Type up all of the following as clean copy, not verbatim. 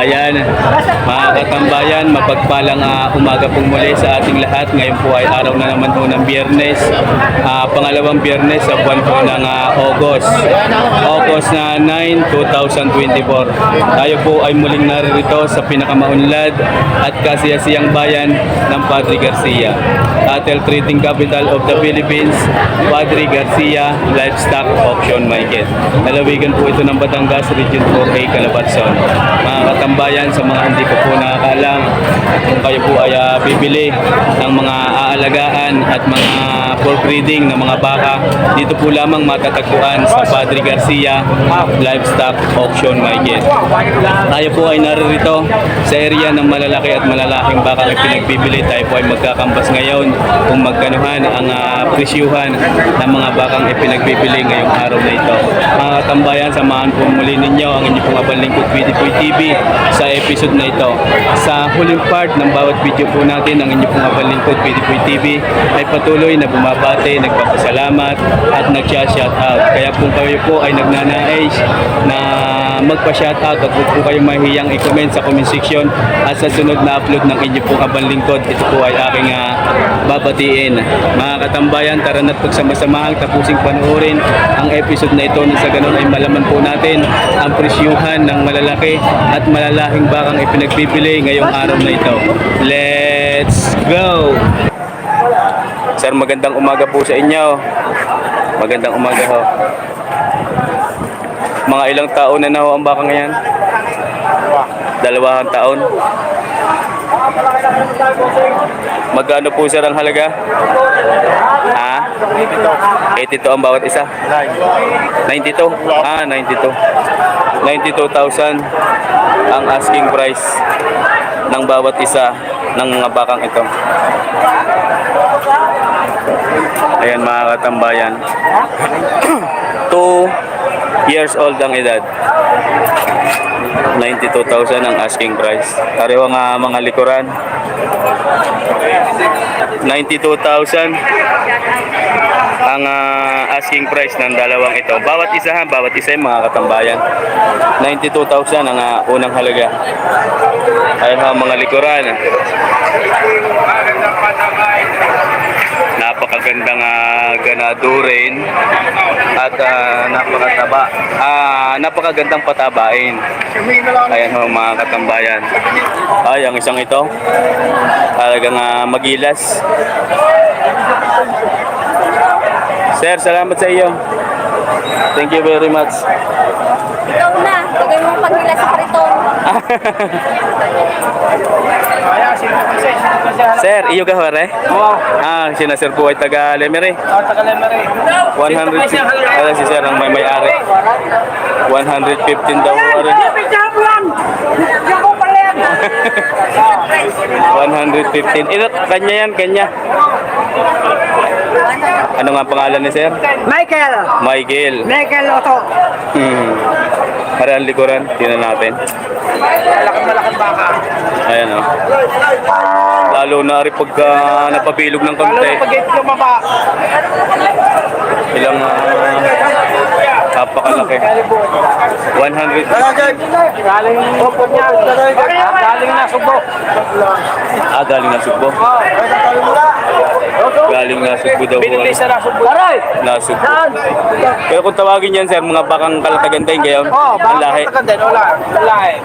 Ayan, mga katambayan, mapagpalang umaga pong muli sa ating lahat. Ngayon po ay araw na naman po ng Biyernes, pangalawang Biyernes sa buwan po ng August na 9, 2024. Tayo po ay muling naririto sa pinakamaunlad at kasiyasiyang bayan ng Padre Garcia, cattle trading capital of the Philippines, Padre Garcia Livestock Auction Market. Lalawigan po ito ng Batangas, Region 4A, Calabarzon. Mga katambayan, sa mga hindi ko po nakakaalam, kung kayo po ay bibili ng mga aalagaan at mga for breeding ng mga baka, dito po lamang matatagpuan sa Padre Garcia Livestock Auction Market. Tayo po ay naririto sa area ng malalaki at malalaking baka na pinagbibili. Tayo po ay magkakambas ngayon kung magkanuhan ang presyuhan ng mga bakang ipinagbibili ngayong araw na ito. Mga katambayan, samahan po muli ninyo ang inyong pong abang lingkod PDPoy TV sa episode na ito. Sa huling part ng bawat video po natin, ang inyong pong abang lingkod PDPoy TV ay patuloy na bumabate, nagpapasalamat at nag-shoutout. Kaya kung kayo po ay nagnanais na magpa-shoutout at huwag po kayong mahihiyang i-comment sa comment section, at sa sunod na upload ng inyong pong abang lingkod, ito po ay aking babatiin. Mga katambayan, tara na't pagsama-samahang tapusing panoorin ang episode na ito, na sa ganun ay malaman po natin ang presyuhan ng malalaki at malalaking bakang ipinagbibili ngayong araw na ito. Let's go! Sir, magandang umaga po sa inyo. Magandang umaga ho. Mga ilang taon na ho ang baka ngayon? 2 taon. Magkano po sir ang halaga? 82 ang bawat isa? 92? 92. 92,000 ang asking price ng bawat isa ng mga bakang ito. Ayan mga katambayan. 2 years old ang edad. 92,000 ang asking price. Pareho nga mga likuran. 92,000 ang asking price ng dalawang ito. Bawat isa yung mga katambayan. 92,000 ang unang halaga. Ayan ha, mga likuran. Napakagandang ganado rin at napakataba. Napakagandang patabain. Ayan ho mga katambayan. Ay, ang isang ito talagang magilas. Sir, salamat sa iyo. Thank you very much. Ikaw na, bagay mo pagila sa kariton. Sir, iyo ka hore? Oo. Sina sir po ay taga Lemery. Taga Lemery. 100. Si sir ang may-ari. 115 daw hore. 115. Ito, kanya yan, kanya. Ano nga pangalan ni sir? Michael. Michael Otto. Para ang likuran, tingnan natin. Malakad baka. Ayan o. Lalo na rin pagka napabilog ng Lalo konti. na pag-ito lumaba. Ilang napakalaki. 100. Galing upod niya. Galing na subo. Galing na Sugbo. Galing na Sugbo daw. Binili sa nasubo. Nasugbo. Pero kung tawagin yan sir, mga bakang kalataganday ngayon, Oo, ang lahi. Lahi.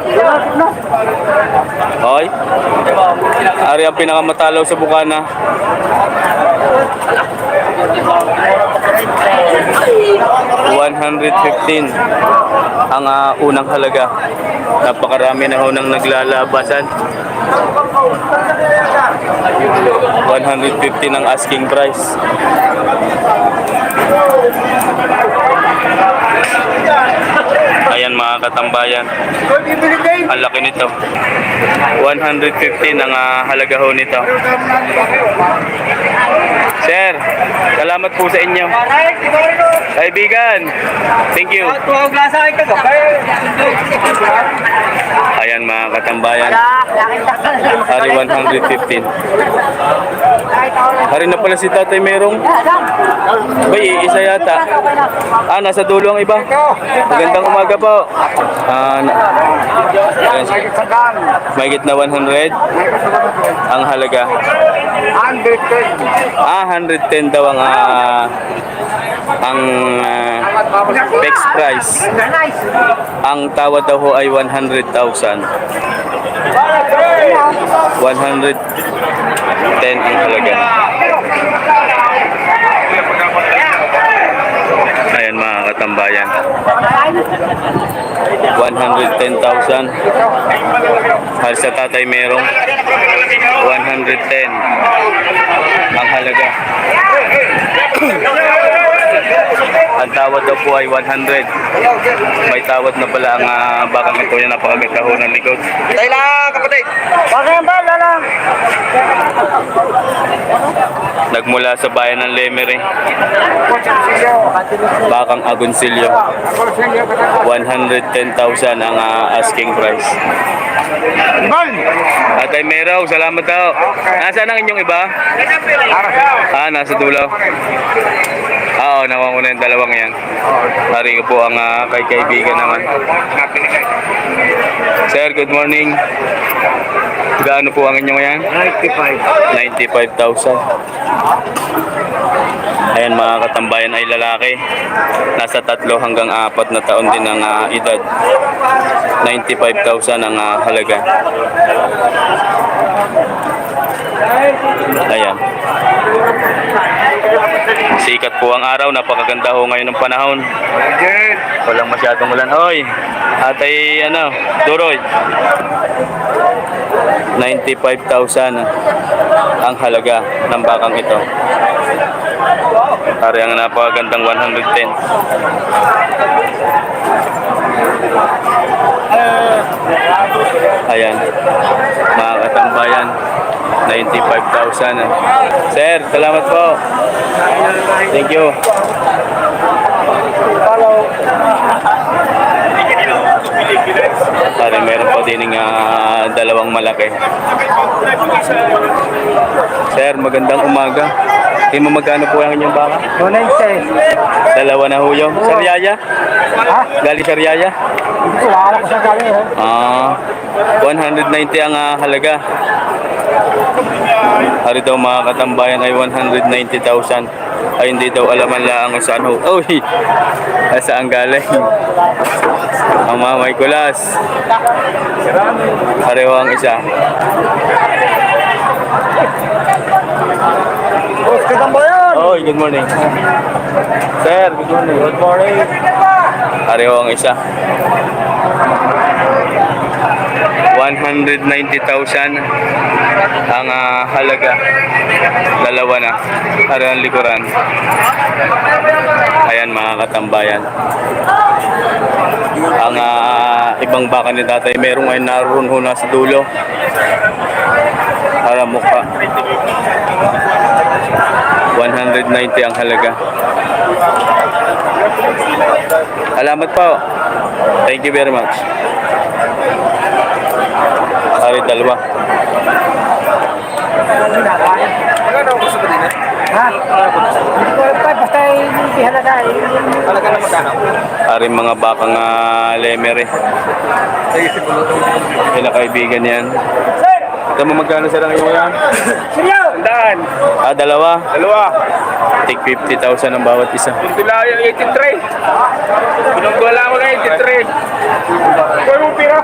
Okay? Ari ang pinakamatalaw sa Bukana. 115 ang unang halaga. Napakarami na ho nang naglalabasan. 115 ang asking price. Ayan mga katambayan, ang laki nito. 115 ang halaga ho nito. Sir, salamat po sa inyo. Kaibigan, thank you. Ayan mga katambayan, Hari 115. Hari na pala si Tatay Merong. Bay, isa yata. Nasa dulo ang iba. Magandang umaga po. Mahigit na 100 ang halaga. 110 daw ang fixed price. Ang tawad daw ho ay 100,000. 110 ang halaga. Ayan mga katambayan. 110,000. Hal sa Tatay Merong 110 ang halaga. Ang tawad daw po ay 100. May tawad na pala ang bakang ito niya, napakaganda ho ng likod. Tayo lang, kapatid. Bakit ba? Lalang. Nagmula sa bayan ng Lemery, bakang Agoncillo. 110,000 ang asking price. Tatay Meraw, salamat daw. Nasaan ang inyong iba? Nasa dulo. Oo, nakuha ko na yung dalawang yan. Hari ko po ang kay kaibigan naman. Sir, good morning. Gaano po ang inyong yan? 95,000. Ayan mga katambayan ay lalaki. Nasa 3 hanggang 4 na taon din ang edad. 95,000 ang halaga. Ayan. Sikat po ang araw, napakaganda ho ngayon ng panahon. Walang masyadong ulan. Hoy, atay Duroy. 95,000 ang halaga ng bakang ito. Pare ang napakagandang 110. Ayan, mga katambayan, 95,000. Sir, salamat po. Thank you. Pare, meron po din ng dalawang malaki. Sir, magandang umaga. Hindi mo magkano po ang inyong baka? 290. Dalawa na ho yung Sariaya? Galing Sariaya? Hindi ko, wala ko sa galing. 190 ang halaga. Hari daw mga katambayan ay 190,000. Ay hindi daw alaman lang kung saan ho. Uy! Saan galing? Ang mamay kulas. Pareho ang isa. Boss, katambayan. Oy, good morning. Sir, good morning. Good morning. Pareho ang isa. 190,000 ang halaga. Dalawa na. Pareho ang likuran. Ayan mga katambayan. Ang ibang baka ni Tatay Merong ay naroon ho na sa dulo. Para mukha. 190 ang halaga. Salamat po. Thank you very much. Hari dalawa. Magkano ako sa Badina? Ha? Hindi ko alam pa, basta hindi halaga. Halaga na magkano? Hari mga bakang Lemery. Pinakaibigan yan. Ito mo magkano sa lang yung yan? Seryo! Daan! Dalawa. Dalawa. Take 50,000 ang bawat isa. Pila yung 83. Pinagwala ko na 83. Kuya mo pira?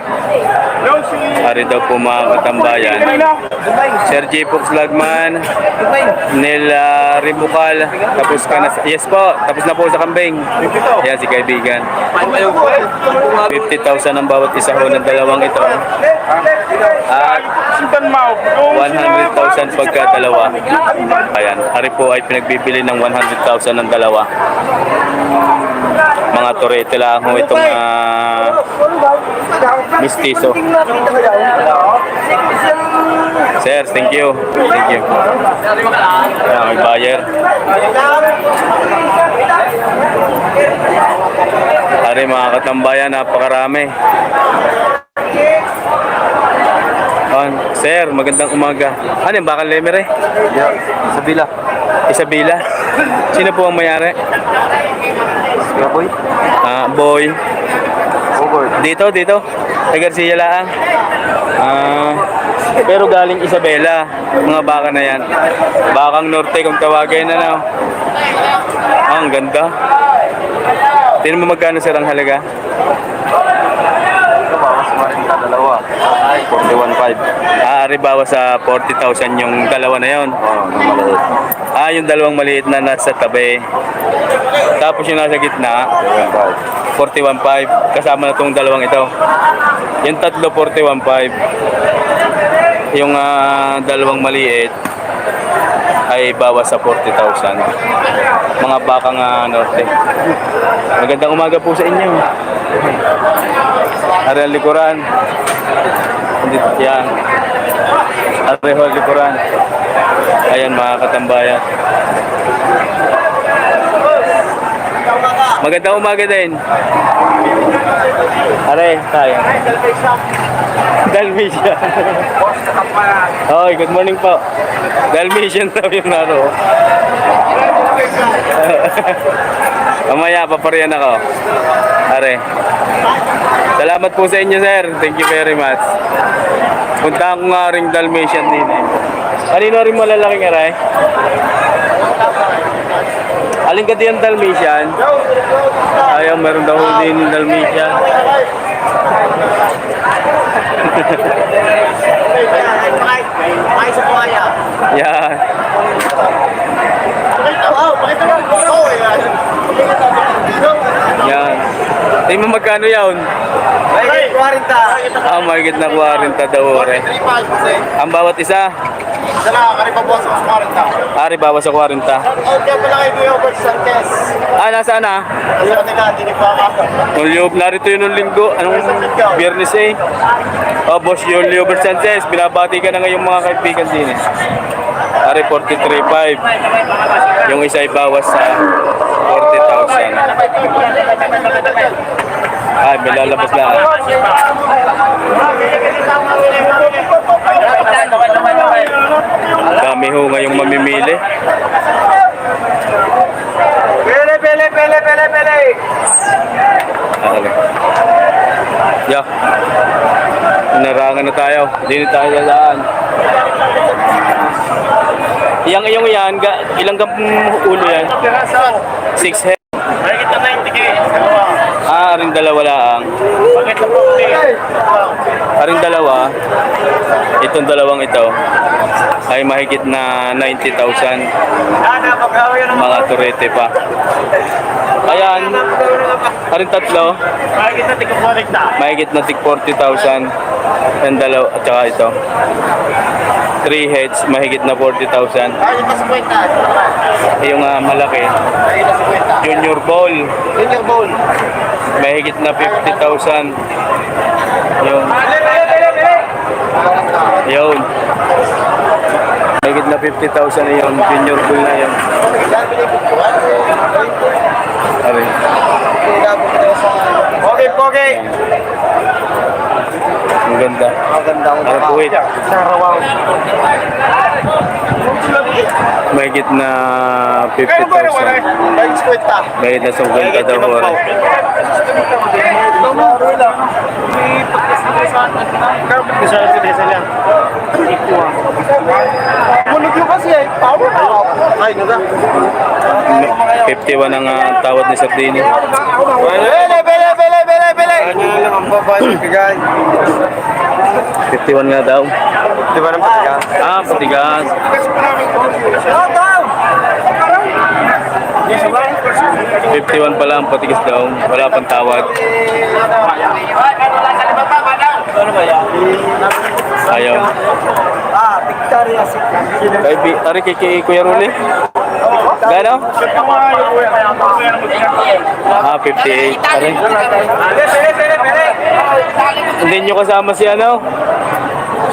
No, si... Hari daw po mga katambayan. Sir J. Fox Lagman, Nel Ribukal, tapos ka na yes po, tapos na po sa kambing. Yan si kaibigan. 50,000 ang bawat isa ho ng dalawang ito. At 100,000 pagka dalawa. Ayan, hari po ay pinagbibili ng 100,000 ng dalawa. Mga turete lang ho itong mistiso. Sir, thank you. Thank you. Ayan, may buyer. Hari mga katambayan, napakarami. 7 Sir, magandang umaga. Ano yung bakal lemere? Yeah. Sabila. Isabela. Sino po ang mayari? Yeah, boy. Boy. Over. Dito. Kay Garcia lang. Pero galing Isabela. Mga baka na yan. Bakang Norte kung tawagin na. Ang ganda. Tingnan mo magkano sir ang halaga? Ito ba? Mas maraming dalawa. Ay, 41.5. Ari bawas sa 40,000 yung dalawa na yon. Oh, maliit. Yung dalawang maliit na nasa tabi. Tapos yung nasa gitna, 41.5. Kasama na tong dalawang ito. Yung tatlo, 41.5. Yung dalawang maliit ay bawas sa 40,000. Mga bakang norte. Magandang umaga po sa inyo. Ari ang likuran. Dito yan. Areho ang likuran. Ayan mga katambayan. Magandang umaga din. Are, tayo. Dalmatian. Hoy, good morning po. Dalmatian daw yung naro. Mamaya, papariyan ako. Are. Salamat po sa inyo, sir. Thank you very much. Punta ko nga ring Dalmatian din eh. Kanino rin malalaking aray? Aling ka din Dalmatian? Ayaw, meron daw din Dalmatian. Yeah. Yan. Tingin mo magkano yun? Ay, 40. Mahigit na 40 daw ore. Ang bawat isa? Sana, karipa po sa 40. Ari bawas sa 40. Okay, pala kay Kuya Albert Sanchez. Nasaan na? Sa kanila, dinipaka. Ulyob, narito yun nung linggo. Anong biyernes eh? Boss Julio Sanchez, binabati ka na ngayong mga kaibigan din eh. Ari 43.5. Yung isa ay bawas sa 40,000. Ay, may lalabas na. Dami ho ngayong mamimili. Pele. Okay. Yeah. Narangan na tayo. Hindi na tayo dadaan. Iyong yan, ilang ulo yan? 6 head. Bakit na 90k? Aring dalawa lang. Bakit na 40? Aring dalawa. Itong dalawang ito ay mahigit na 90,000. Mga turete pa. Ayan. Aring tatlo. Bakit na tig-40 na? Mahigit na tig 40,000. Yung dalawa at saka ito. 3 heads, mahigit na 40,000. Bakit na 50? Yung malaki, Bakit na 50? Junior Ball, Junior Bowl. mahigit na 50,000. Yun. Mahigit na 50,000 yung Junior Ball na yun. Aray. Okay. Ang ganda. Maganda ang Ang puwit. Sarawang. Mahigit na Kaya ba naman 50,000. Bakit 50? Mahigit na 50 daw. Bunog yung kasi eh. Power. Ay, nada. 51 ang tawad ni Sardini. Bele. Ano lang ang babae bigay. 51 nga daw. Di ba naman ka? Patigas. 51 pa lang, patigas daw. Wala pang tawad. Ano ba yan? Ayaw. Victoria City. Ari kay Kuya Ruli? Gano? 58. Ari. Hindi nyo kasama si ano?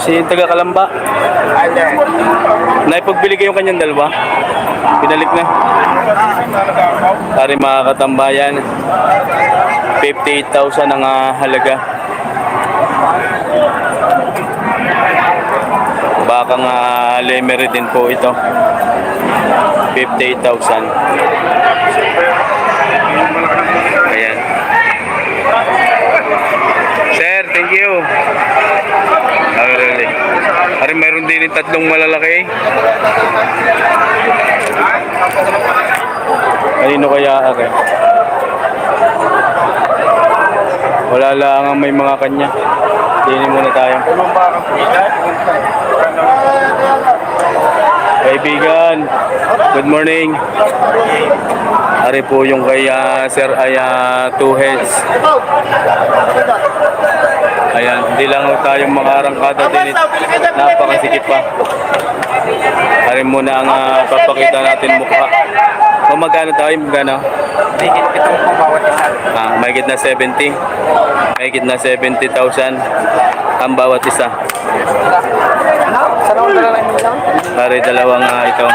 Si taga Kalamba. Naipagbili kayo kanyang dalawa. Pinalik na. Ari mga katambayan. 58,000 ang halaga. Bakang lemery din po ito. 58,000. Ayan. Sir, thank you. Really. Ari, mayroon din yung tatlong malalaki. Kanino kaya ari? Wala lang ang may mga kanya. Dinin muna tayo. Kaibigan, good morning. Ari po yung kay Sir ay two heads. Ayan, hindi lang tayong makarangkada din. Napakasikip pa. Ari muna ang papakita natin mukha. Kung magkano tayo, magkano? Mahigit na 70. Mahigit na 70,000 ang bawat isa. Ari dalawang ito.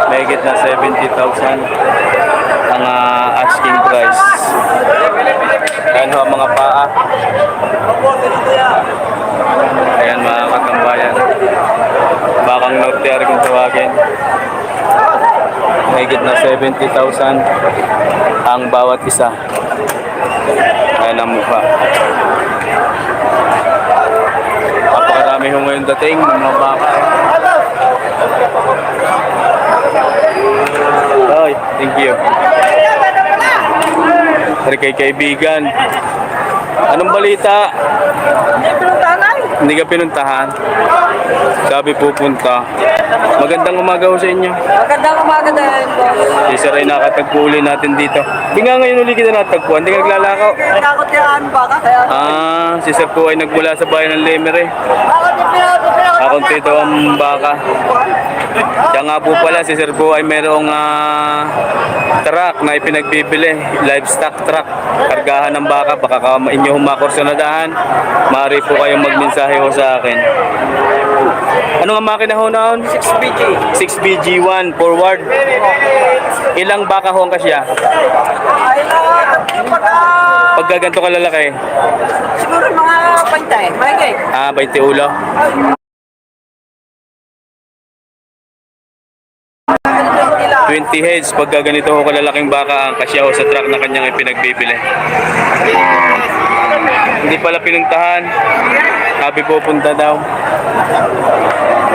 Mahigit na 70,000 ang asking price. Ano ang mga paa? Ayan mga katambayan. Bakang norte kung tawagin. Mahigit na 70,000 ang bawat isa. Ayan ang mukha. Napakarami ho ngayon dating ng mga baka. Ay, thank you. Dari kay kaibigan. Anong balita? Hindi ka pinuntahan? Sabi pupunta. Magandang umaga ho sa inyo. Magandang umaga din, boss. Si Sir ay nakatagpo uli natin dito. Hindi nga ngayon uli kita natagpuan. Hindi ka naglalakaw. Nakakot yan ba ka? Kaya Si Sir po ay nagmula sa bayan ng Lemery. Akong tito ang baka. Siya nga po pala, si Sir po ay merong truck na ipinagbibili. Livestock truck. Kargahan ng baka. Baka inyo humakor sa nadahan. Maaari po kayong magmensahe ho sa akin. Ano nga makina ho naon? 6BG. 6BG1 forward. Ilang baka ho ang kasya? Ay, Pagka ganito kalalaki? siguro mga pantay. Mahigay. 20 ulo. 20 heads pagka ganito ho kalalaking baka ang kasya ho sa truck na kanyang ipinagbibili. Hindi pala pinuntahan. Sabi po punta daw.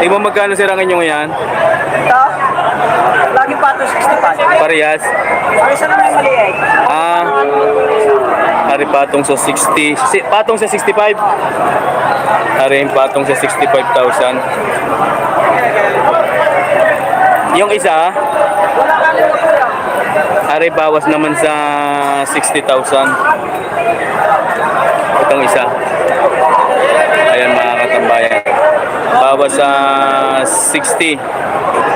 Di ba magkano sir ang inyong yan? Ito, lagi pa ito 65. Parehas. Ay, isa naman yung maliit. Hari patong sa 60. Patong sa 65. Hari yung patong sa 65,000. Yung isa, Wala ka rin ako yan. hari bawas naman sa 60,000. Itong isa. Ayan mga katambayan. Bawas sa 60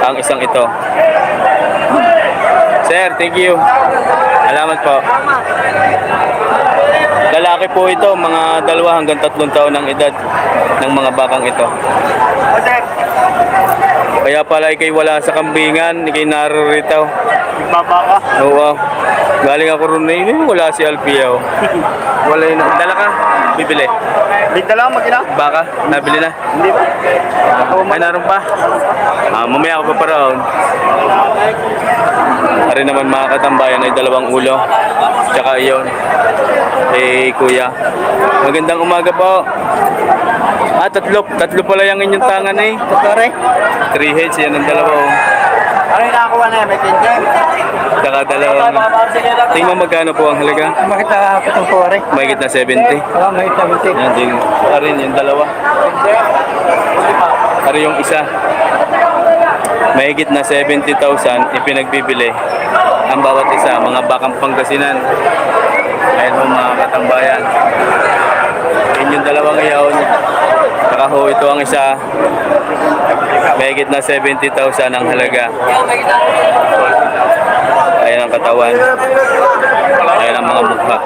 ang isang ito. Sir, thank you. Salamat po. Lalaki po ito, mga 2 hanggang 3 taon ng edad ng mga bakang ito. Kaya pala ikay wala sa kambingan, ikay nararito. Babaka. Oo. Galing ako ron na yun, wala si Alpia. Wala yun. Dala ka? Bibili. Bigda lang mag-ina? Baka? Nabili na? Hindi ba? Ay, naroon pa? Mamaya ako pa paraon. Ari naman mga katambayan ay 2 ulo. Tsaka iyon. Kuya. Magandang umaga po. Tatlo pala yung inyong tangan eh. Tutore? 3 heads, yan ang 2. Ano yung nakakuha na yan? May tinjay? Tsaka 2. Tingnan mo magkano po ang halaga? Makita ako itong tutore. Mahigit na 70. Oo, may 70. Yan din. Arin yung 2. Ari yung isa. Mahigit na 70,000 ipinagbibili ang bawat isa. Mga bakang Pangasinan. Ayan ho mga katambayan. Yun yung 2 ngayon. Saka ho ito ang isa. Mahigit na 70,000 ang halaga. Ayan ang katawan. Ayan ang mga mukha.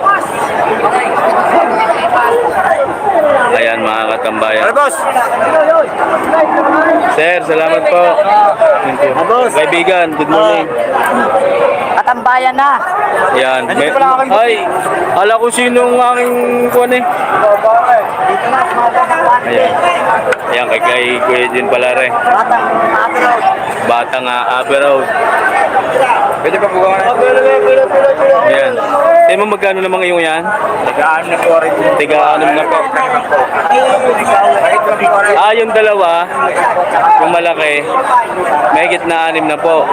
Ayan mga katambayan. Sir, salamat po. Thank you. Kaibigan, good morning. Katambayan na. Ayan. Ay, ala ko sino ang aking kuwan eh. Ayan. Ayan, kay Kuya Jun Palare. Batang Aberod. Pwede pa buka na. Ayan. Tayo mo magkano naman yung yan? Tagaan na po rin. Tiga-anim na po. Yung dalawa, yung malaki, may higit na 6 na po.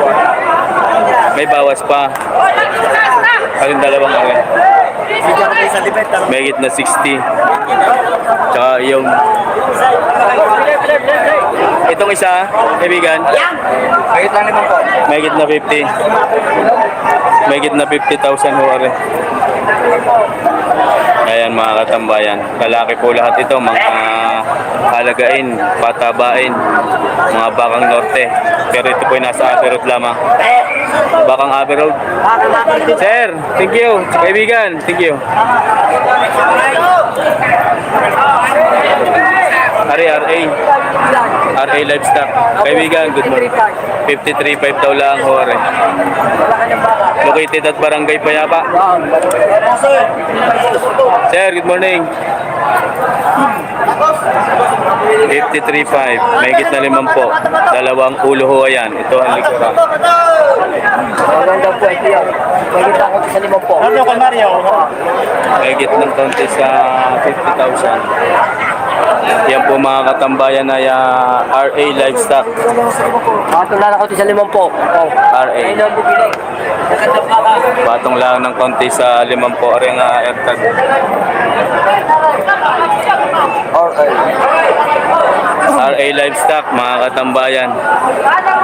May bawas pa. Yung dalawang malaki. May higit na 60. Tsaka yung itong isa, kaibigan, Kahit lang naman po. may higit na 50. May higit na 50,000 ho rin. Ayan mga katambayan, lalaki po lahat ito, mga halagain, patabain, mga bakang norte. Pero ito po ay nasa Aberod lamang. Bakang Aberod. Sir, thank you. Kaibigan, thank you. RA Livestock. Kaibigan, good morning. 53.5 daw lang ho rin. Located at Barangay Payapa. Sir, good morning. 53.5. May gitna 5 po. Dalawang ulo ho ayan. Ito ang likuran. Maganda po ito yan. Maganda ako sa 5 po. Ano ka Mario? May gitnang konti sa 50,000. Yan po mga katambayan ay RA Livestock. Patong lang ako sa 5 po. RA. Patong lang ng konti sa 5 po. Ring AirTag. RA Livestock, mga katambayan.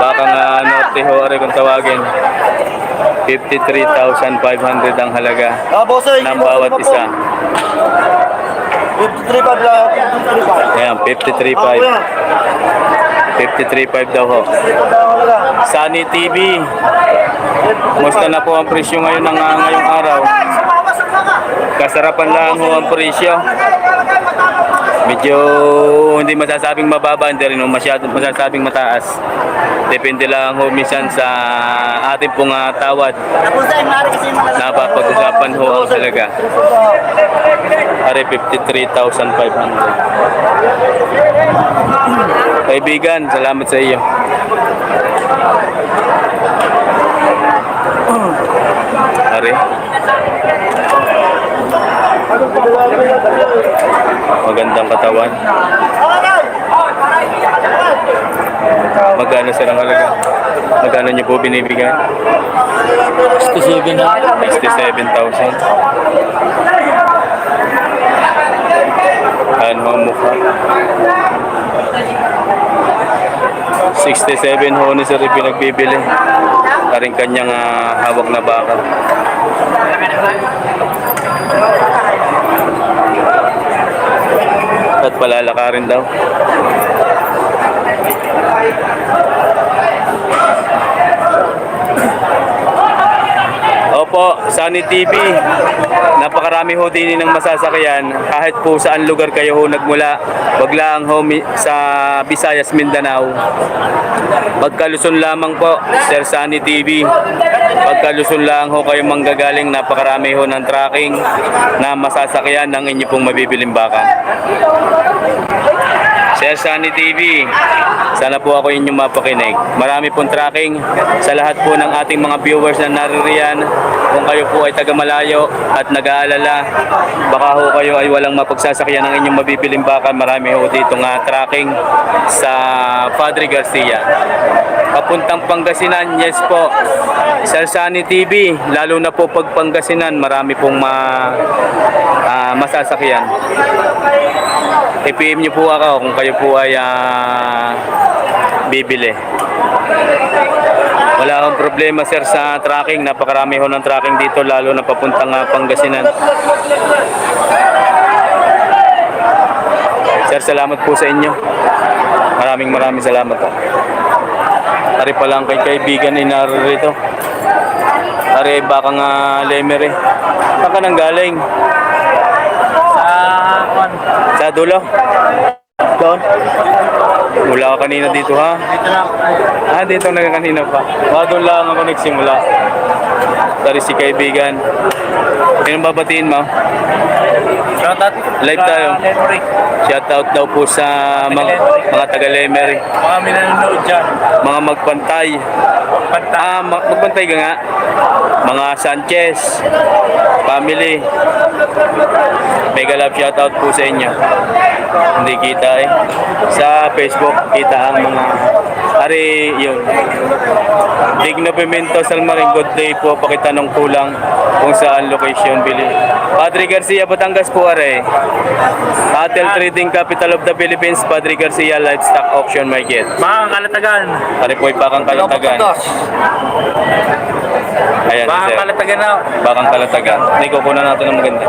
Baka nga Norte ho rin kung tawagin. 53,500 ang halaga ng bawat isa. 53 lang. Ayan, 53.5. 53.5 daw ho. Sunny TV. Musta na po ang presyo ngayon ng ngayong araw? Kasarapan lang ho ang presyo. Medyo hindi masasabing mababa, hindi rin masyadong masasabing mataas. Depende lang ho minsan sa ating pong tawad. Napapag-usapan ho ang halaga. Are 53,500. Kaibigan, salamat sa iyo. Are. Magandang katawan. Magkano sir ang halaga? Magkano niyo po binibigyan? 67 na. 67,000. Ano ang mukha? 67 ho ni sir pinagbibili. Karing kanyang hawak na baka. At palalakarin daw. Opo, Sunny TV. Napakarami ho din ng masasakyan. Kahit po saan lugar kayo ho nagmula. Wag lang ho sa Visayas, Mindanao. Pagkaluson lamang po, Sir Sunny TV. Pagkaluson lang ho kayo manggagaling. Napakarami ho ng tracking na masasakyan ng inyo pong mabibiling baka. Sir Sunny TV, sana po ako inyong mapakinig. Marami pong tracking sa lahat po ng ating mga viewers na naririyan. Kung kayo po ay taga malayo at nag-aalala, baka ho kayo ay walang mapagsasakyan ng inyong mabibiling baka, marami ho dito nga tracking sa Padre Garcia. Papuntang Pangasinan, yes po. Sir Sunny TV, lalo na po pag Pangasinan, marami pong masasakyan. I-PM niyo po ako kung kayo po ay bibili. Wala akong problema sir sa tracking. Napakarami ho ng tracking dito, lalo na papuntang Pangasinan. Sir, salamat po sa inyo. Maraming salamat po. Ari pa lang kay kaibigan ni narito. Ari baka nga Lemery. Baka nang galing. Sa dulo? Doon? Mula ka kanina dito ha? Dito na. Dito na kanina pa. Doon lang ako nagsimula. Tari si kaibigan. Anong babatiin mo? Live tayo. Shoutout daw po sa mga taga-Lemery. Mga minanonood dyan. Mga magpantay. Magpantay ka nga. Mga Sanchez. Family. Mega love shoutout po sa inyo. Hindi kita eh. Sa Facebook, kita ang mga ari yun. Digno Pimento Salmarin, good day po. Pakitanong kulang kung saan location bili. Padre Garcia, Batangas po are. Atel Trading Capital of the Philippines, Padre Garcia Livestock Auction Market. Mga kalatagan. Ari po ay Bakang Kalatagan. Ayan, Mga sir. kalatagan na. Bakang Kalatagan. Hindi, kukunan natin ng maganda.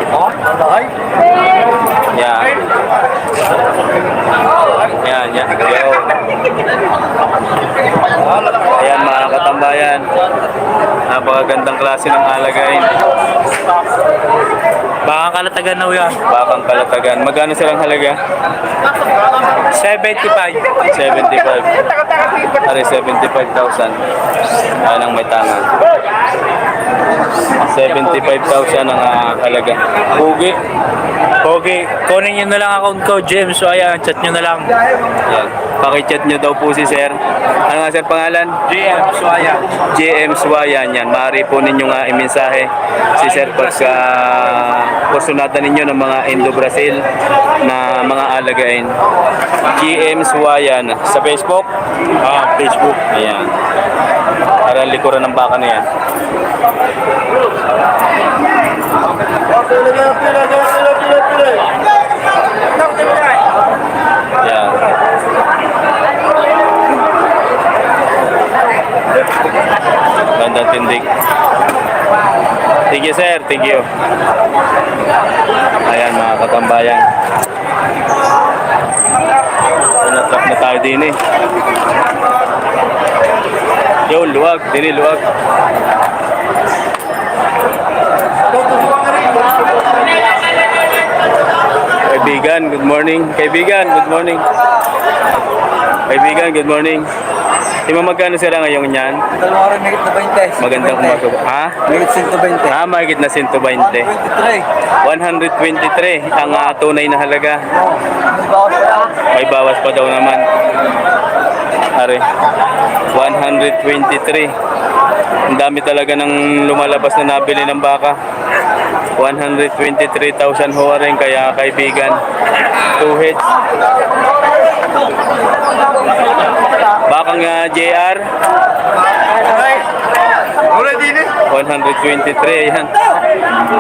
Ay. Yan. Yan, yan. Yo. Ayan mga katambayan. Napakagandang klase ng alagain. Mga kalatagan na yan. Bakang Kalatagan. Magkano silang halaga? 75. 75. Ari, 75,000. Ayan ang may tanga. 75,000 ang halaga. Pugi. Okay, kunin nyo na lang account ko, James. So ayan, chat nyo na lang. Yan. Pakichat nyo daw po si sir. Ano nga sir pangalan? JM Suaya. JM Suwayan yan. Maaari po ninyo nga imensahe si Sir pagka kursunatan ninyo ng mga Indo-Brazil na mga alagain. JM Suwayan. Sa Facebook? Facebook. Ayan. Para likuran ng baka na yan. Yan. Gandang tindig. Thank you sir, thank you. Ayan mga katambayan. Natrap na tayo din eh. Yo, luwag, dini luwag. Kaibigan, good morning. Kaibigan, good morning. Kaibigan, good morning. Di ba magkano sila ngayon yan? Dalawang oras, megit na 20. Magandang umaga. Ha? Megit 120. Mahigit na 120. 123. 123 ang tunay na halaga. May bawas pa daw naman. Are, 123. Ang dami talaga ng lumalabas na nabili ng baka. 123,000 ho rin, kaya kaibigan. 2 heads. Bakang JR. 123, ayan.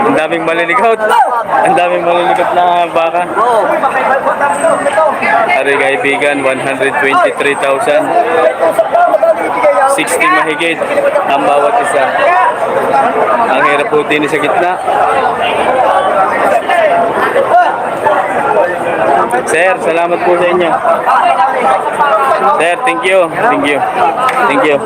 Ang daming maliligaw. Ang daming maliligaw na baka. Ari kaibigan, 123,000. 60 mahigit ang bawat isa. Ang hirap po din sa gitna. Sir, salamat po sa inyo. Sir, thank you. Thank you. Thank you.